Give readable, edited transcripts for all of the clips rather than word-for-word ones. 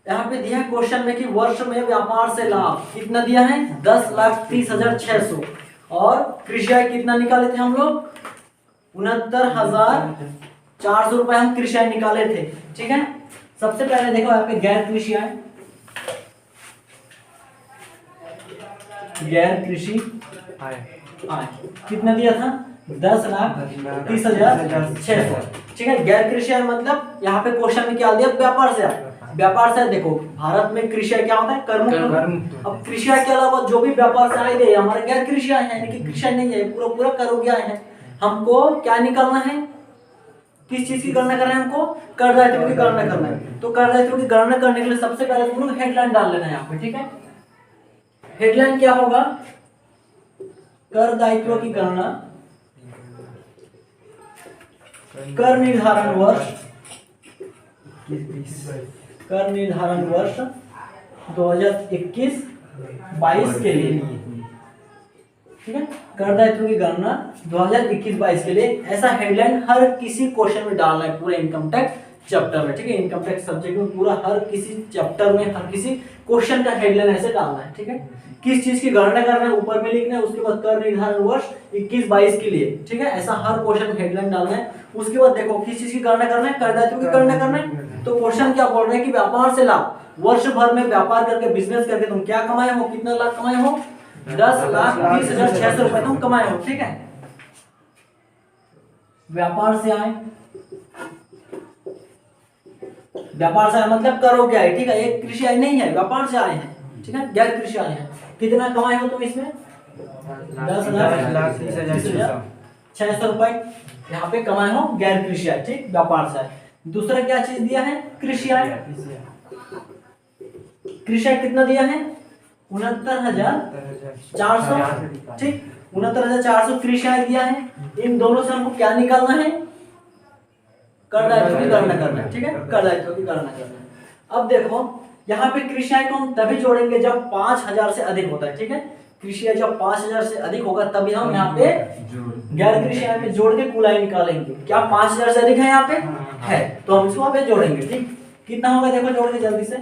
यहाँ पे दिया है क्वेश्चन में कि वर्ष में व्यापार से लाभ कितना दिया है 10,30,600 और कृषि आय कितना निकाले थे हम लोग 69,400 रुपए हम कृषि आय निकाले थे। ठीक है, सबसे पहले देखो यहाँ पे गैर कृषि आय, गैर कृषि आय कितना दिया था 10,30,600। ठीक है, गैर कृषि आय मतलब यहाँ पे क्वेश्चन में क्या दिया व्यापार से आय। व्यापार से देखो भारत में कृषि आय क्या होता है करमुक्त। अब कृषि आय के अलावा जो भी व्यापार से आय दे हमारे गैर कृषि आय है, यानी कि कृषि आय नहीं है, पूरा पूरा करोगे आय है। हमको क्या निकालना है, किस चीज की गणना करना है, हमको कर दायित्व की गणना करना है। तो कर दायित्व की गणना करने के लिए सबसे पहले तुम लोग हेडलाइन डाल लेना है यहाँ पे। ठीक है, हेडलाइन क्या होगा, कर दायित्व की गणना कर निर्धारण वर्ष 2021-22 के लिए। ठीक है, कर दायित्व की गणना 2021-22 के लिए, ऐसा हेडलाइन हर किसी क्वेश्चन में डालना है पूरे इनकम टैक्स चैप्टर में। ठीक है, इनकम टैक्स सब्जेक्ट में पूरा हर किसी चैप्टर में हर किसी क्वेश्चन का हेडलाइन ऐसे डालना है। ठीक है, किस चीज की गणना करना है ऊपर में लिखना है, उसके बाद कर निर्धारण वर्ष 21-22 के लिए। ठीक है, ऐसा हर क्वेश्चन में हेडलाइन डालना है। उसके बाद देखो किस चीज की गणना करना है, कर दायित्व की गणना करना है। तो क्वेश्चन क्या बोल रहे हैं कि व्यापार से लाभ, वर्ष भर में व्यापार करके बिजनेस करके तुम क्या कमाए हो, कितना लाख कमाए हो 10,30,600 रुपए तुम कमाए हो। ठीक है, व्यापार से आए, व्यापार से आए मतलब करोगे आए। ठीक है, एक कृषि आय नहीं है, व्यापार से आए हैं। ठीक है, गैर कृषि आय है। कितना कमाए हो तुम इसमें 10,30,600 रुपए यहाँ पे कमाए हो गैर कृषि आय। ठीक, व्यापार से आए। दूसरा क्या चीज दिया है, कृषि आय। कृषि आय कितना दिया है 69,400। ठीक, 69,400 कृषि आय दिया है। इन दोनों से हमको क्या निकालना है, कर दायित्व की गणना करना है। ठीक है, कर दायित्व की गणना करना है। अब देखो यहाँ पे कृषि आय को हम तभी जोड़ेंगे जब 5,000 से अधिक होता है। ठीक है, कृषि आय जब 5,000 से अधिक होगा तभी हम यहाँ पे गैर कृषि आय में जोड़ के कुल आय निकालेंगे। क्या 5,000 से अधिक है यहाँ पे है, तो हम इसको वहां पे जोड़ेंगे। ठीक, कितना होगा देखो जोड़ के जल्दी से।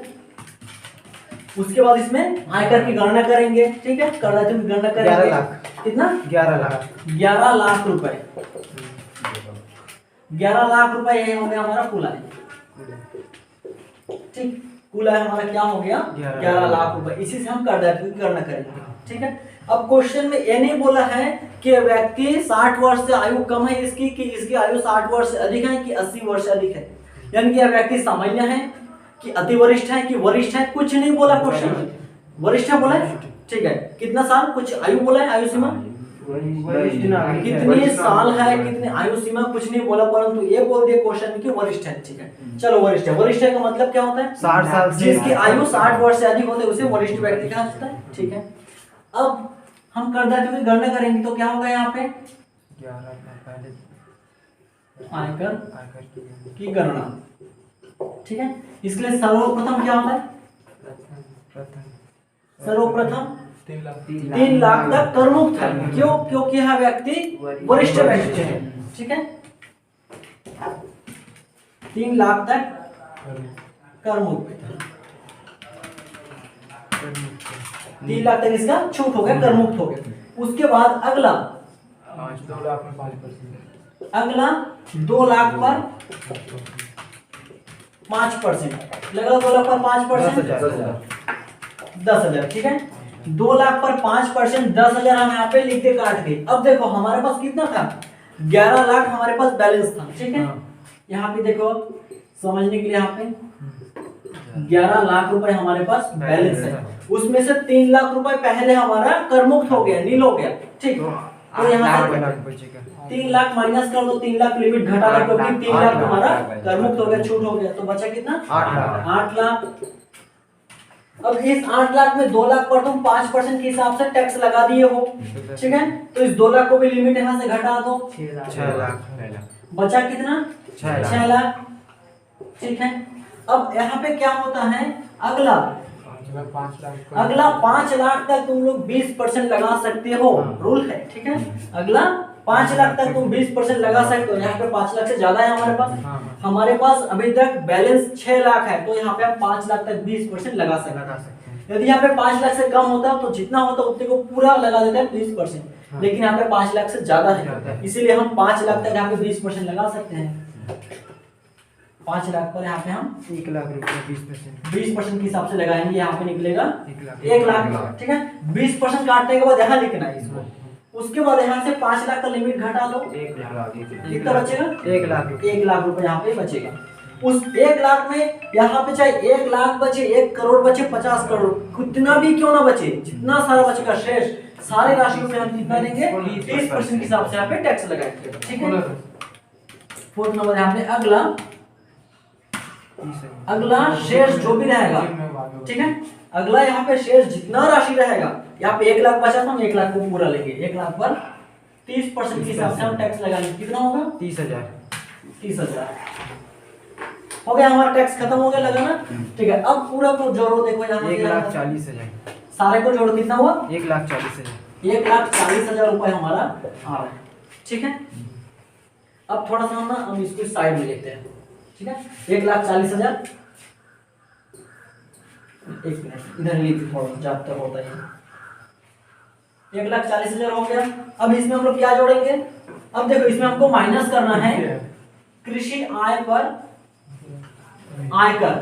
उसके बाद इसमें आयकर की गणना करेंगे। ठीक है, कर दायित्व की गणना करेंगे। 11 लाख। कितना 11 लाख 11 लाख रुपए। 11 लाख रुपए ये हो गया हमारा कुल आय। ठीक, कुल आय हमारा क्या हो गया 11 लाख रुपए। इसी से हम कर दायित्व की गणना करेंगे। ठीक है, अब क्वेश्चन में ये नहीं बोला है कि व्यक्ति 60 वर्ष से आयु कम है इसकी, कि इसकी आयु 60 वर्ष से अधिक है कि 80 वर्ष से अधिक है, यानी कि यह व्यक्ति सामान्य है कि अति वरिष्ठ है कि वरिष्ठ है, कुछ नहीं बोला क्वेश्चन में। वरिष्ठ है बोला है। ठीक है, कितना साल, कुछ आयु बोला है, आयु सीमा कितने साल है, कितने आयु सीमा कुछ नहीं बोला, परंतु ये बोल दिया क्वेश्चन में कि वरिष्ठ है। ठीक है, चलो वरिष्ठ है। वरिष्ठ है का मतलब क्या होता है 60 साल से जिसकी आयु 60 वर्ष से अधिक होते है उसे वरिष्ठ व्यक्ति कहा जाता है। ठीक है, अब हम कर दायित्व की गणना करेंगे तो क्या होगा यहाँ पे 11 पहले आयकर की गणना। ठीक है, इसके लिए सर्वप्रथम क्या होता है, सर्वप्रथम 3 लाख तक कर मुक्त है। क्यों, क्योंकि यह व्यक्ति वरिष्ठ व्यक्ति है। ठीक है, 3 लाख तक कर मुक्त, 3 लाख तक इसका छूट हो गया, कर मुक्त हो गया। उसके बाद अगला 2 लाख में 5%, अगला 2 लाख पर 5% लगा, 2 लाख पर 5% 10,000। ठीक है, 2 लाख पर 5% 10,000 हम यहाँ पे लिख के काट के। अब देखो हमारे पास कितना था 11 लाख हमारे पास बैलेंस था। ठीक है, यहाँ पे देखो समझने के लिए यहाँ पे 11 लाख रुपए हमारे पास बैलेंस है, उसमें से 3 लाख रुपए पहले हमारा कर मुक्त हो गया, नील हो गया। ठीक, तो यहाँ से 3 लाख माइनस कर दो, 3 लाख लिमिट घटा लो क्योंकि 3 लाख हमारा कर मुक्त हो गया, छूट हो गया, तो बचा कितना 8 लाख। अब इस 8 लाख में 2 लाख पर तुम 5% के हिसाब से टैक्स लगा दिए हो। ठीक है, तो इस 2 लाख को भी लिमिट यहाँ से घटा दो, 6 लाख बचा कितना 6 लाख। ठीक है, अब यहाँ पे क्या होता है अगला 5 लाख तक तुम लोग 20% लगा सकते हो, रूल है। ठीक है, अगला 5 लाख तक तुम 20% लगा सकते हो। यहाँ पे 5 लाख से ज्यादा है हमारे पास। हाँ, हाँ। हमारे पास अभी तक बैलेंस 6 लाख है, तो यहाँ पे हम 5 लाख तक 20% लगा सकते लगा हैं। सकते हैं। यदि यहाँ पे 5 लाख से कम होता तो जितना होता उतने को पूरा लगा देते हैं 20%, हाँ। लेकिन यहाँ पे 5 लाख से ज्यादा ज्यादा है, है। इसीलिए हम 5 लाख तक यहाँ पे 20% लगा सकते हैं। 5 लाख पर यहाँ पे हम 1 लाख रुपए 20%। 20% के हिसाब से लगाएंगे, यहाँ पे निकलेगा 1 1 लाख। ठीक है, 20% काटने के बाद यहाँ लिखना है इसको। उसके बाद यहाँ से 5 लाख का लिमिट घटा लो, 1 लाख कितना बचेगा? 1 लाख रुपए। 1 लाख रुपए यहाँ पे बचेगा। उस 1 लाख में यहाँ पे चाहे 1 लाख बचे, 1 करोड़ बचे, 50 करोड़, कितना भी क्यों ना बचे, जितना सारा बचेगा शेष सारी राशियों पे हम कितना देंगे? 30% के हिसाब से यहाँ पे टैक्स लगाएंगे। ठीक है, 4th नंबर यहाँ पे अगला शेष जो भी रहेगा। ठीक है, अगला यहाँ पे शेष जितना राशि रहेगा, यहाँ पे 1 लाख बचा था, हम 1 लाख को पूरा लेंगे। 1 लाख पर 30% के हिसाब से हम टैक्स लगाएंगे। कितना होगा? 30,000। 30,000 हो गया, हमारा टैक्स खत्म हो गया लगाना। ठीक है, अब पूरा को जोड़ो, देखो यहाँ 1,40,000। सारे को जोड़ो, कितना हुआ? 1,40,000। 1,40,000 रुपए हमारा आ रहा है। ठीक है, अब थोड़ा सा हम इसको साइड में लेते हैं। ठीक है, 1,40,000, एक मिनट इधर लिख थोड़ा जब तक होता है। 1,40,000 हो गया। अब इसमें हम लोग क्या जोड़ेंगे? अब देखो, इसमें हमको माइनस करना है कृषि आय पर आयकर।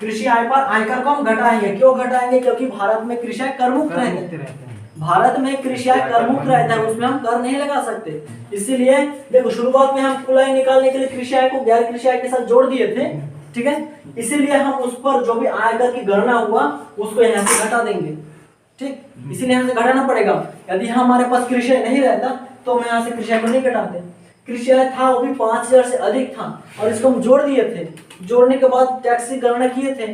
कृषि आय पर आयकर को हम घटाएंगे। क्यों घटाएंगे? क्योंकि भारत में कृषि आय कर मुक्त रहते हैं। भारत में कृषि आय कर मुक्त रहता है, उसमें हम कर नहीं लगा सकते। इसीलिए देखो, शुरुआत में हम कुल आय निकालने के लिए कृषि आय को गैर कृषि आय के साथ जोड़ दिए थे। ठीक है, इसीलिए हम उस पर जो भी आयकर की गणना हुआ उसको यहाँ से घटा देंगे। ठीक, इसीलिए यहाँ से घटाना पड़ेगा। यदि हमारे पास कृषि आय नहीं रहता तो हम यहाँ से कृषि आय को नहीं घटाते। कृषि आय था, वो भी 5,000 से अधिक था, और इसको हम जोड़ दिए थे। जोड़ने के बाद टैक्स की गणना किए थे,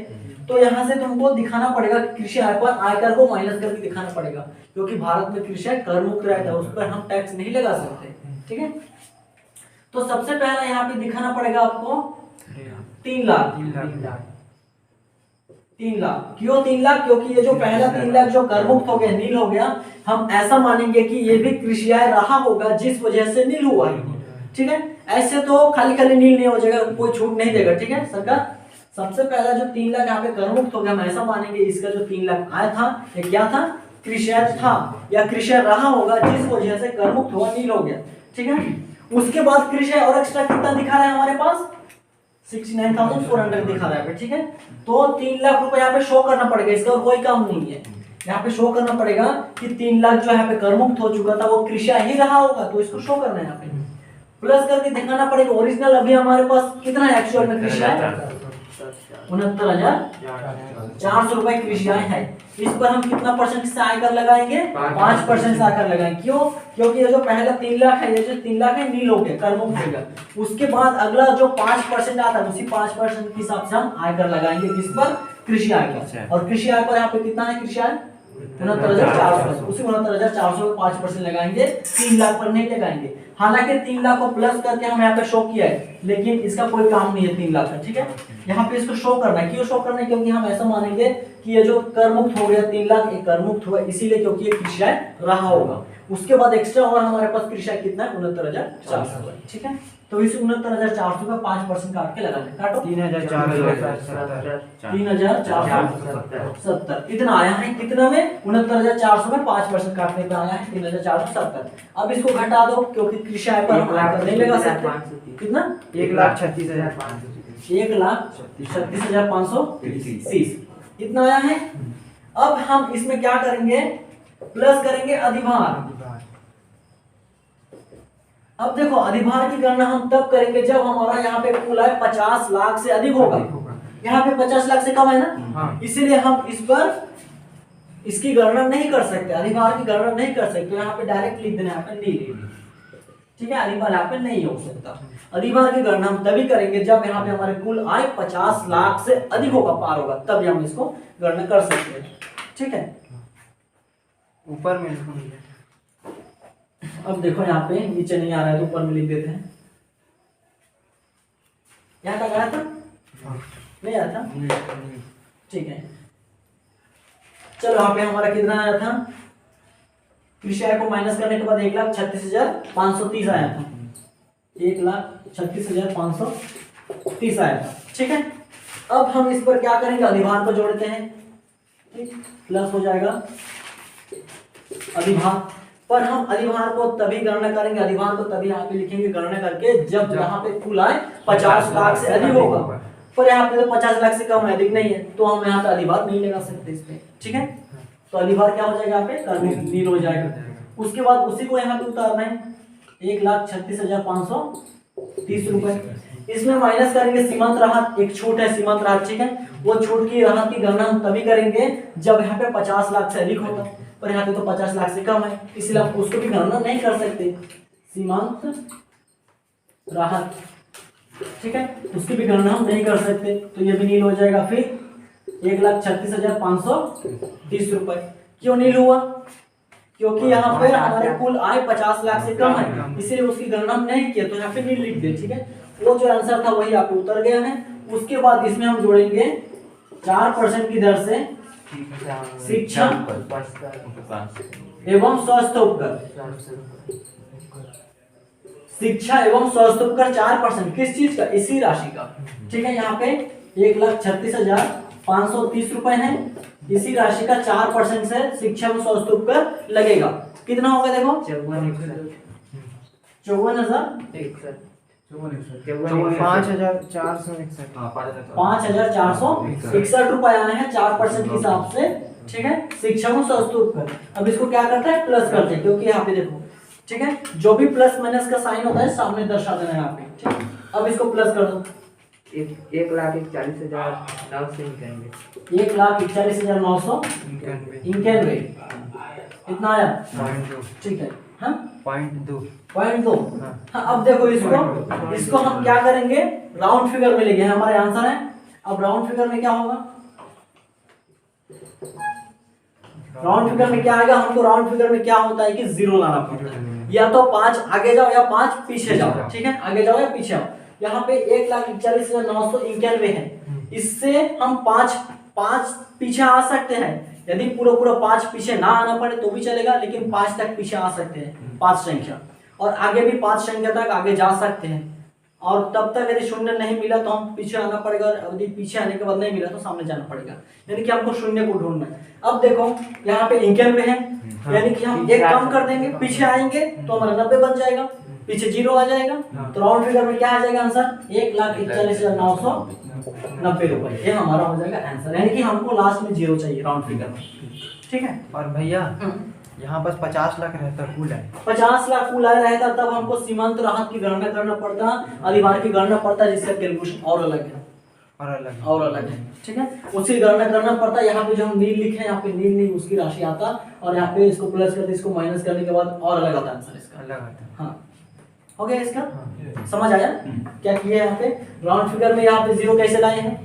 तो यहाँ से तुमको दिखाना पड़ेगा कि कृषि आय पर आयकर को माइनस करके दिखाना पड़ेगा, क्योंकि भारत में कृषि आय कर मुक्त रहता है, उस पर हम टैक्स नहीं लगा सकते। ठीक है, तो सबसे पहला यहाँ पे दिखाना पड़ेगा आपको 3 लाख। 3 लाख क्यों 3 लाख? क्योंकि ये जो पहला 3 लाख जो कर मुक्त हो गया, नील हो गया, हम ऐसा मानेंगे कि ये भी कृषि आय रहा होगा, जिस वजह से नील हुआ है। ठीक है, ऐसे तो खाली खाली नील नहीं हो जाएगा, कोई छूट नहीं देगा। ठीक है, सरकार सबसे पहला जो 3 लाख यहाँ पे कर मुक्त हो गया, हम ऐसा मानेंगे इसका जो 3 लाख आया था, ये क्या था? कृषि आय था या कृषि आय रहा होगा, जिस वजह से कर मुक्त हुआ, नील हो गया। ठीक है, उसके बाद कृषि आय और एक्स्ट्रा कितना दिखा रहा है हमारे पास? 69,400 दिखा रहा है। ठीक है, तो 3 लाख रुपए यहाँ पे शो करना पड़ेगा, इसका और कोई काम नहीं है। यहाँ पे शो करना पड़ेगा कि 3 लाख जो यहाँ पे कर मुक्त हो चुका था वो कृषि आय ही रहा होगा, तो इसको शो करना है। यहाँ पे प्लस करके दिखाना पड़ेगा ओरिजिनल अभी हमारे पास कितना है एक्चुअल में कृषि आय? 69,400 रुपए कृषि आय है। इस पर हम कितना परसेंट से आयकर लगाएंगे? 5% से आयकर लगाएंगे। क्यों? क्योंकि ये जो पहला 3 लाख है, ये जो 3 लाख है नील हो गया, कर मुक्त हो गया। उसके बाद अगला जो 5% आता है, उसी 5% के हिसाब से हम आयकर लगाएंगे। किस पर? कृषि आय पर। और कृषि आय पर यहाँ पे कितना है कृषि आय? 69,400। उसी 69,400 को 5% लगाएंगे, 3 लाख पर नहीं लगाएंगे। हालांकि 3 लाख को प्लस करके हम यहाँ पे शो किया है, लेकिन इसका कोई काम नहीं है 3 लाख का। ठीक है, यहाँ पे इसको शो करना है। क्यों शो करना है? क्योंकि हम ऐसा मानेंगे कि ये जो कर मुक्त हो गया 3 लाख, ये कर मुक्त हुआ इसीलिए क्योंकि ये कृषि आय रहा होगा। उसके बाद एक्स्ट्रा और हमारे पास कृषि आय कितना है? 69,400। ठीक है, तो इस 69,400 का 5% काट के लगाना है। काटो 3,470 इतना आया है। कितना में? 69,400 में 5% काटने पे आया है 3,470। अब इसको घटा दो, क्योंकि कृषि आय पर हम आयकर नहीं लगा सकते। कितना? 1,36,530। 1,36,530 इतना आया है। अब हम इसमें क्या करेंगे? प्लस करेंगे अधिभार। अब देखो, अधिभार की गणना हम तब करेंगे जब हमारा यहाँ पे कुल आय 50 लाख से अधिक होगा। यहाँ पे 50 लाख से कम है ना, इसीलिए हम इस पर इसकी गणना नहीं कर सकते, अधिभार की गणना नहीं कर सकते। तो यहाँ पे डायरेक्ट लिख देना, यहाँ पे नहीं। ठीक है, अधिभार यहाँ पे नहीं हो सकता। अधिभार की गणना हम तभी करेंगे जब यहाँ पे हमारे कुल आय 50 लाख से अधिक होगा, पार होगा, तभी हम इसको गणना कर सकते हैं। ठीक है, ऊपर में अब देखो यहाँ पे नीचे नहीं आ रहा है तो ऊपर में लिख देते हैं। यहाँ तक आया था? नहीं आया था? ठीक है, चलो यहाँ पे हमारा कितना आया था? कृषि आय को माइनस करने के बाद 1,36,530 आया था, 1,36,530 आया था। ठीक है, अब हम इस पर क्या करेंगे, अधिभार को जोड़ते हैं, प्लस हो जाएगा अधिभार पर। हम अधिभार को तभी गणना करेंगे, अधिभार को तभी यहाँ पे लिखेंगे गणना करके जब यहाँ पे कुल आय 50 लाख से अधिक होगा। पर यहाँ पे तो 50 लाख से कम अधिक नहीं है, तो हम यहाँ पे अधिभार नहीं लगा सकते इस पे। ठीक है, तो अधिभार क्या हो जाएगा, यहाँ पे नील हो जाएगा। उसके बाद उसी को यहाँ पे उतारना है, 1,36,530 रुपए। इसमें माइनस करेंगे सीमांत राहत, एक छूट है सीमांत राहत। ठीक है, वो छूट की राहत की गणना हम तभी करेंगे जब यहाँ पे 50 लाख से अधिक होगा, पर यहाँ पे तो 50 लाख से कम है, इसलिए आप उसको भी गणना नहीं कर सकते, सीमांत राहत। ठीक है, उसकी भी गणना हम नहीं कर सकते, तो ये भी नील हो जाएगा। फिर 1,36,530 रुपए क्यों नील हुआ, क्योंकि यहाँ पे हमारे कुल आय 50 लाख से कम है, इसीलिए उसकी गणना हम नहीं किया, तो यहाँ पे नील लिख दे। ठीक है, वो जो आंसर था वही आप उतर गया है। उसके बाद इसमें हम जोड़ेंगे 4% की दर से शिक्षा एवं स्वास्थ्य उपकर, शिक्षा एवं स्वास्थ्य उपकर 4%, किस चीज का, इसी राशि का। ठीक है, यहाँ पे 1,36,530 रुपए है, इसी राशि का 4% से शिक्षा एवं स्वास्थ्य उपकर लगेगा। कितना होगा देखो, 54,061, 5,461 रुपए आए हैं 4% के हिसाब से। ठीक है, शिक्षा एवं स्वास्थ्य उपकर। अब इसको क्या करता है, प्लस करते हैं, क्योंकि यहाँ पे देखो, ठीक है, जो भी प्लस माइनस का साइन होता है सामने दर्शा देना है यहाँ पे। ठीक, अब इसको प्लस कर दो, 1,41,991 इतना आया। ठीक है, हाँ 0.2। हाँ, अब देखो इसको हम क्या करेंगे, राउंड फिगर में लेंगे, हमारे आंसर है। अब राउंड फिगर में क्या होगा, राउंड फिगर में क्या आएगा, हमको राउंड फिगर में क्या होता है कि 0 लाना पड़ता है, या तो 5 आगे जाओ या 5 पीछे जाओ। ठीक है, आगे जाओ या पीछे आओ। यहाँ पे 1,41,991 है, इससे हम 5 पीछे आ सकते हैं। यदि पूरा 5 पीछे ना आना पड़े तो भी चलेगा, लेकिन 5 तक पीछे आ सकते हैं, 5 संख्या, और आगे भी 5 संख्या तक आगे जा सकते हैं। और तब तक यदि शून्य नहीं मिला तो हम पीछे आना पड़ेगा, यदि पीछे आने के बाद नहीं मिला तो सामने जाना पड़ेगा, यानी कि हमको शून्य को ढूंढना है। अब देखो यहाँ पे 91 है, यानी कि हम एक कम कर देंगे, पीछे आएंगे तो हमारा 90 बन जाएगा, पीछे 0 आ जाएगा, तो राउंड फिगर में क्या आ जाएगा आंसर, 1,41,990 रुपए, ये हमारा हो जाएगा आंसर। यानी कि हमको लास्ट में 0 चाहिए राउंड फिगर में। ठीक है, और भैया यहाँ बस 50 लाख रहता कुल है, 50 लाख कुल आय रहता, तब हमको सीमांत राहत की गणना करना पड़ता, अधिभार की गणना पड़ता, जिसका कैलकुलेशन और अलग है, और अलग है। ठीक है, उसी गणना करना पड़ता। यहाँ पे जो हम नील लिखे हैं, यहाँ पे नील नहीं उसकी राशि आता, और यहाँ पे इसको प्लस करते, इसको माइनस करने के बाद और अलग आता आंसर इसका, अलग आता। हाँ, हो गया इसका, समझ आया क्या किया यहाँ पे। राउंड फिगर में यहाँ पे 0 कैसे लाए हैं,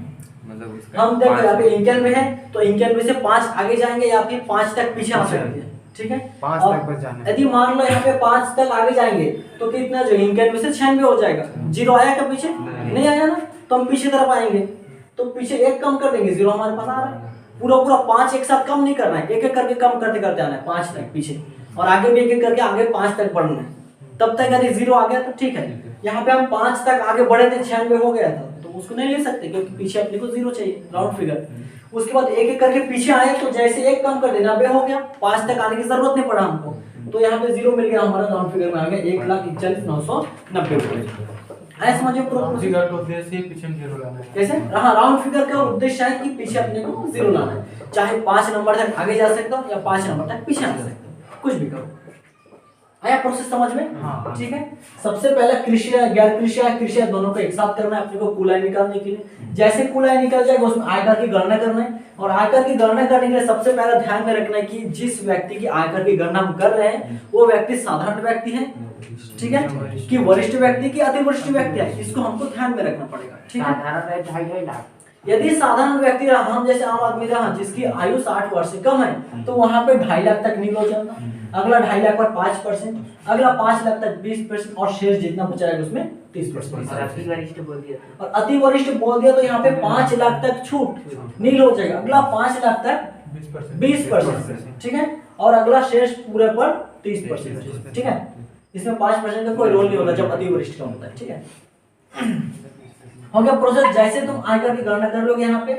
मतलब हम देखो यहाँ पे 91 है, तो 91 से 5 आगे जाएंगे या फिर 5 तक पीछे आ सकते हैं। ठीक है, 5 तक बच जाना। यदि मान लो यहाँ पे 5 तक आगे जाएंगे तो कितना, जो 91 से 96 हो जाएगा। 0 आया क्या पीछे, नहीं आया ना, तो हम पीछे तरफ आएंगे, तो पीछे 1 कम कर देंगे, 0 हमारे पास आ रहा है। पूरा 5 एक साथ कम नहीं करना है, एक एक करके कम करते करते आना है 5 तक पीछे, और आगे भी एक एक करके आगे 5 तक बढ़ना है। तब तक यदि 0 आ गया तो ठीक है। यहाँ पे हम 5 तक आगे बढ़े थे, 96 हो गया था, तो उसको नहीं ले सकते, क्योंकि पीछे अपने को 0 चाहिए राउंड फिगर। उसके बाद एक एक करके पीछे आए, तो जैसे 1 कम कर देना, 90 हो गया, 5 तक आने की जरूरत नहीं पड़ा हमको, तो यहाँ पे 0 मिल गया, हमारा राउंड फिगर में आ गया 1,41,990 रुपए। आया समझिए फिगर का उद्देश्य ही पीछे 0 लाना है। कैसे, हाँ, राउंड फिगर का उद्देश्य है कि पीछे अपने को 0 लाना है, चाहे 5 नंबर तक आगे जा सकते हो या 5 नंबर तक पीछे आ सकते हो, कुछ भी करो। आया प्रोसेस समझ में, हाँ। ठीक है। सबसे पहले कृषि या गैर कृषि या कृषि दोनों को एक साथ करना है अपने को कुल आय निकालने के लिए। जैसे कुल आय निकल जाएगा उसमें आयकर की गणना करना है, और आयकर की गणना करने के लिए सबसे पहले ध्यान में रखना है कि जिस व्यक्ति की आयकर की गणना हम कर रहे हैं वो व्यक्ति साधारण व्यक्ति है, ठीक है, कि वरिष्ठ व्यक्ति की अति वरिष्ठ व्यक्ति है, इसको हमको ध्यान में रखना पड़ेगा। ठीक है, साधारण है 2.5 लाख। यदि साधारण व्यक्ति रहा, हम जैसे आम आदमी रहा जिसकी आयु 60 वर्ष से कम है, तो वहां पे 2.5 लाख तक नील हो जाएगा, अगला 2.5 लाख पर 5%, अगला 5 लाख तक 20%, और शेष जितना बचाएगा उसमें 30%। और अति वरिष्ठ बोल दिया और अति वरिष्ठ बोल दिया तो यहाँ पे 5 लाख तक छूट नील हो जाएगा, अगला 5 लाख तक 20%, ठीक है, और अगला शेष पूरे पर 30%, ठीक है। इसमें 5% का कोई रोल नहीं होता जब अतिवृष्टि का होता है, ठीक है। हो गया प्रोसेस। जैसे तुम आयकर की गणना कर लोगे यहाँ पे,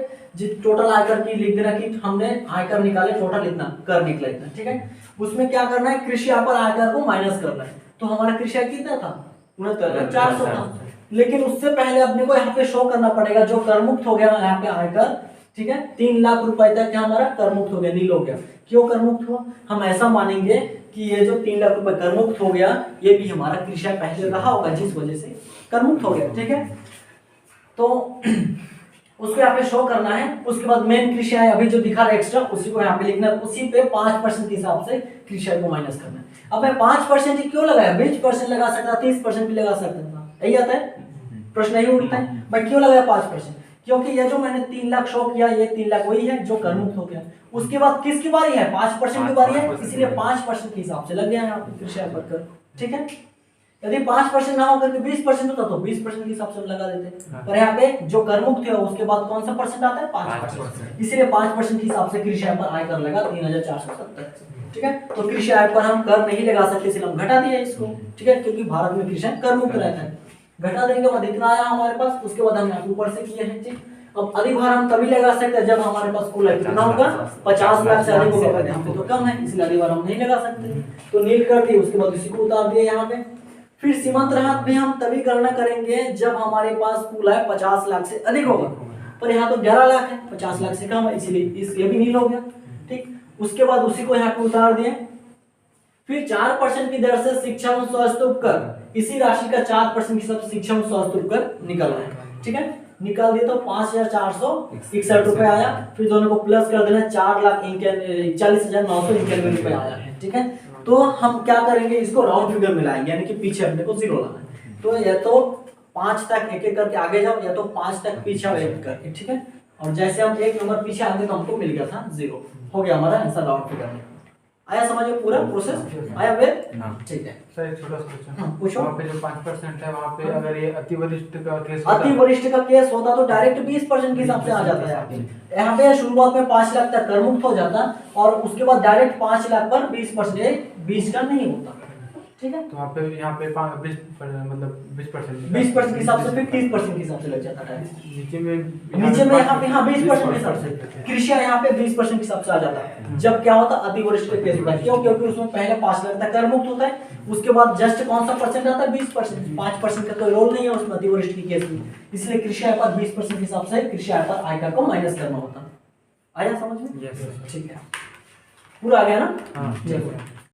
टोटल आयकर की लिख देना कि हमने आयकर निकाले, टोटल इतना कर निकला इतना, ठीक है। उसमें क्या करना है, कृषि आय पर आयकर को माइनस करना है। तो हमारा कृषि आय कितना था, 400 था। लेकिन उससे पहले अपने को यहाँ पे शो करना पड़ेगा जो कर मुक्त हो गया यहाँ पे आयकर, ठीक है। 3 लाख रुपए तक हमारा कर मुक्त हो गया, नील हो गया। क्यों कर मुक्त हुआ, हम ऐसा मानेंगे कि ये जो 3 लाख रुपए कर मुक्त हो गया, ये भी हमारा कृषि आय पहले रहा होगा जिस वजह से कर मुक्त हो गया, ठीक है। तो उसको यहाँ पे शो करना है। उसके बाद मेन कृषि आय अभी जो दिखा रहा है एक्स्ट्रा, उसी को यहाँ पे लिखना है। उसी पे 5% के हिसाब से कृषि आय को माइनस करना है। अब मैं 5% क्यों लगाया, 20% लगा सकता, 30% भी लगा सकता था, यही आता है प्रश्न, यही उठता है। मैं क्यों लगाया 5%, क्योंकि ये जो मैंने 3 लाख शो किया, ये 3 लाख वही है जो कर मुक्त हो गया। उसके बाद किसकी बारी है, 5% की बारी है, इसलिए 5% के हिसाब से लग गया यहाँ पे कृषि आय पर कर, ठीक है। यदि 5% ना होकर के 20% होता तो 20% के हिसाब से लगा देते, पर यहाँ पे जो कर मुक्त है उसके बाद कौन सा परसेंट आता है, 5%, इसीलिए 5% के हिसाब से कृषि आय पर आयकर लगा 3470, ठीक है। तो कृषि आय पर हम कर नहीं लगा सकते, इसलिए हम घटा दिया इसको, ठीक है, क्योंकि भारत में कृषि आय कर मुक्त रहता है। घटा देने के बाद इतना आया हमारे पास, उसके बाद हम यहाँ ऊपर से किए हैं, ठीक। अब अधिभार हम तभी लगा सकते हैं जब हमारे पास कुल कितना होगा, 50 लाख से अधिक होगा, यहाँ पे तो कम है इसलिए अधिभार हम नहीं लगा सकते। तो नील कर दिए, उसके बाद इसी को उतार दिए यहाँ पे। फिर सीमांत राहत भी हम तभी गणना करेंगे जब हमारे पास कुल आय 50 लाख से अधिक होगा, पर यहाँ तो 11 लाख है, 50 लाख से कम है, इसलिए ये भी नील हो गया, ठीक। उसके बाद उसी को यहाँ पे उतार दिए। फिर 4% की दर से शिक्षा एवं स्वास्थ्य उपकर, इसी राशि का 4% की सब शिक्षा एवं स्वास्थ्य उपकर निकल रहा है, ठीक है। निकाल दिए तो 5461 रुपए आया। फिर दोनों को प्लस कर देना, 4,41,991 रुपए आया है, ठीक है। तो हम क्या करेंगे, इसको राउंड फिगर में लाएंगे, यानी कि पीछे अपने को 0 लाना है। तो या तो 5 तक एक एक करके आगे जाओ, या तो 5 तक पीछे आओ एक करके, ठीक है। और जैसे हम एक नंबर पीछे आगे तो हमको मिल गया था 0, हो गया हमारा आंसर राउंड फिगर में। आया समझ में पूरा प्रोसेस, आया वे, ठीक है। सर एक छोटा सा क्वेश्चन, पूछो। वहाँ पे जो 5% है, वहाँ पे अगर ये अतिवरिष्ठ का केस होता अतिवरिष्ठ का केस होता तो डायरेक्ट 20% के हिसाब से आ जाता है। यहाँ पे शुरुआत में 5 लाख तक कर मुक्त हो जाता, और उसके बाद डायरेक्ट 5 लाख पर 20%, 20 का नहीं होता, ठीक है। तो वहाँ पे यहाँ पे 20% मतलब 20% के हिसाब से, फिर 30% के हिसाब से लग जाता है। नीचे में यहाँ पे हाँ 20% के हिसाब से, कृषि यहाँ पे 20% के हिसाब से आ जाता है। जब क्या होता है, अतिवरिष्ठ का केस होता है, क्यों, क्योंकि उसमें पहले 5 लाख तक कर मुक्त होता है, उसके बाद जस्ट कौन सा परसेंट आता है, 20%। 5% का कोई रोल नहीं है उसमें अतिवरिष्ठ के केस में, इसलिए कृषि आय पर 20% के हिसाब से कृषि आय पर आयकर को माइनस करना होता है। आया समझ में, ठीक है, पूरा आ गया ना।